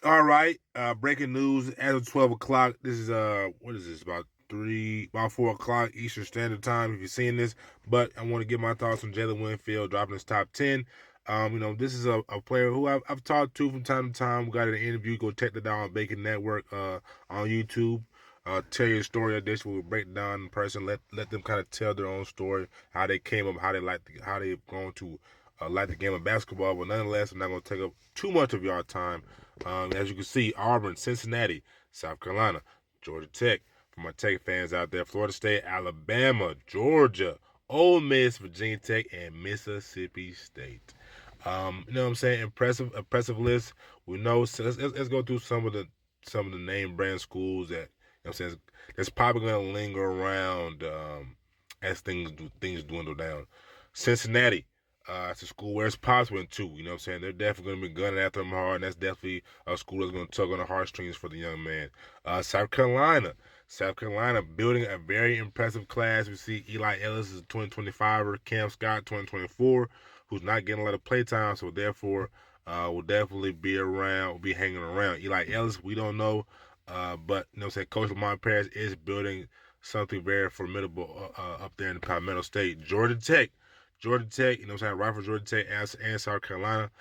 All right. Breaking news as of 12 o'clock. This is what is this? About 4 o'clock Eastern Standard Time. If you're seeing this, but I want to get my thoughts on Jalan Wingfield dropping his top 10. This is a player who I've talked to from time to time. We got an interview. Go check that out on Bacon Network on YouTube. Tell your story edition. We'll break down in person. Let them kind of tell their own story, how they came up, how they've gone to like the game of basketball. But nonetheless, I'm not going to take up too much of y'all time. As you can see, Auburn, Cincinnati, South Carolina, Georgia Tech. For my Tech fans out there, Florida State, Alabama, Georgia, Ole Miss, Virginia Tech, and Mississippi State. You know what I'm saying? Impressive list. We know. So let's go through some of the name brand schools that you know what I'm saying that's probably going to linger around as things dwindle down. Cincinnati. It's a school where it's possible too. You know what I'm saying? They're definitely going to be gunning after them hard, and that's definitely a school that's going to tug on the heartstrings for the young man. South Carolina. South Carolina building a very impressive class. We see Eli Ellis is a 2025er, Cam Scott 2024, who's not getting a lot of play time, so therefore will definitely be around, will be hanging around. Eli Ellis, we don't know, but you know what I'm saying? Coach Lamont Paris is building something very formidable up there in the Palmetto State. Georgia Tech, you know what I'm saying, right for Georgia Tech and South Carolina.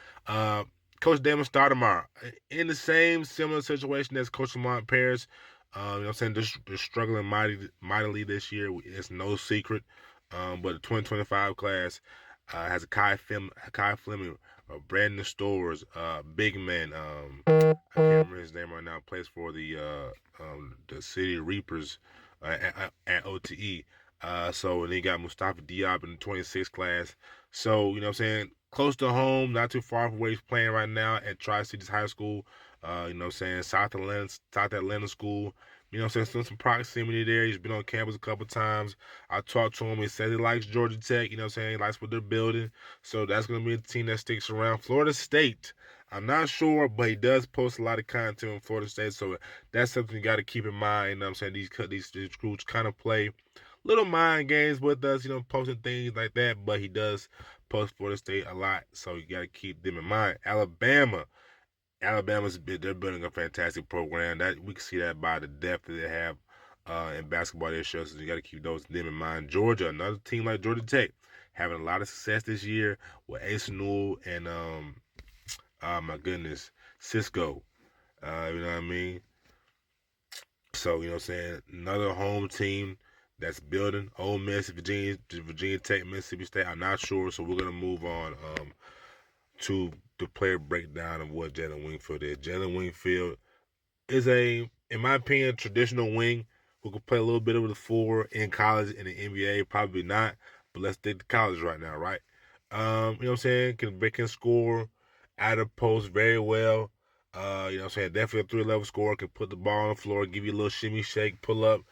Coach Damon Stoudemire, in the same similar situation as Coach Lamont Paris. You know what I'm saying, they're struggling mightily this year. It's no secret. But the 2025 class has a Kai Fleming, Brandon Stores, big man. I can't remember his name right now. Plays for the City Reapers at OTE. And then you got Mustafa Diop in the 26th class. So, you know what I'm saying? Close to home, not too far from where he's playing right now at Tri-Cities High School. You know what I'm saying? South Atlanta School. You know what I'm saying? Some proximity there. He's been on campus a couple times. I talked to him. He said he likes Georgia Tech. You know what I'm saying? He likes what they're building. So that's going to be a team that sticks around. Florida State. I'm not sure, but he does post a lot of content in Florida State. So that's something you got to keep in mind. You know what I'm saying? These groups kind of play little mind games with us, you know, posting things like that, but he does post Florida State a lot, so you got to keep them in mind. They're building a fantastic program. That we can see that by the depth that they have in basketball this year, so you got to keep them in mind. Georgia, another team like Georgia Tech, having a lot of success this year with Ace Newell and my goodness, Cisco. You know what I mean? So, you know what I'm saying? Another home team that's building. Ole Miss, Virginia Tech, Mississippi State. I'm not sure, so we're going to move on to the player breakdown of what Jalan Wingfield is. Jalan Wingfield is in my opinion, traditional wing who could play a little bit of the four in college and the NBA. Probably not, but let's stick to college right now, right? You know what I'm saying? Can score out of post very well. You know what I'm saying? Definitely a three-level scorer. Can put the ball on the floor, give you a little shimmy, shake, pull up.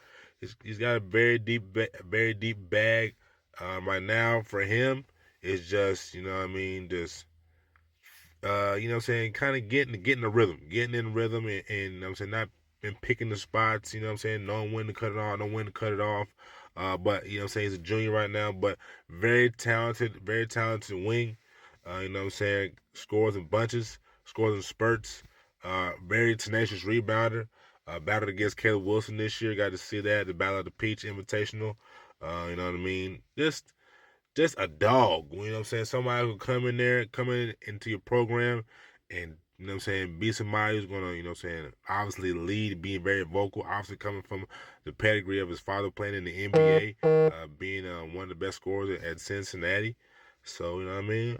He's got a very deep bag. Right now for him, it's just, you know what I mean, just you know what I'm saying, kind of getting the rhythm, getting in rhythm, and you know what I'm saying, not been picking the spots, you know what I'm saying, knowing when to cut it on, knowing when to cut it off. But you know what I'm saying, he's a junior right now, but very talented wing. You know what I'm saying, scores in bunches, scores in spurts. Very tenacious rebounder. Battled against Caleb Wilson this year. Got to see that, the Battle of the Peach Invitational. You know what I mean? Just a dog. You know what I'm saying? Somebody who come in into your program and, you know what I'm saying, be somebody who's gonna, you know what I'm saying, obviously lead, being very vocal, obviously coming from the pedigree of his father playing in the NBA, being one of the best scorers at Cincinnati. So, you know what I mean?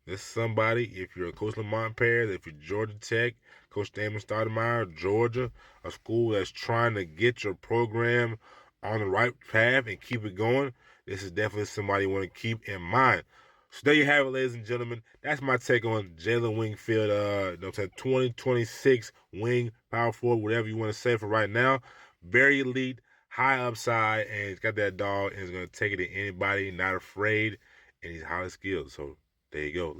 This is somebody, if you're a Coach Lamont Paris, if you're Georgia Tech, Coach Damon Stoudemire, Georgia, a school that's trying to get your program on the right path and keep it going, this is definitely somebody you want to keep in mind. So there you have it, ladies and gentlemen. That's my take on Jalan Wingfield, you know what I'm saying, 2026 wing, power forward, whatever you want to say for right now. Very elite, high upside, and he's got that dog and he's going to take it to anybody, not afraid, and he's highly skilled. So there you go.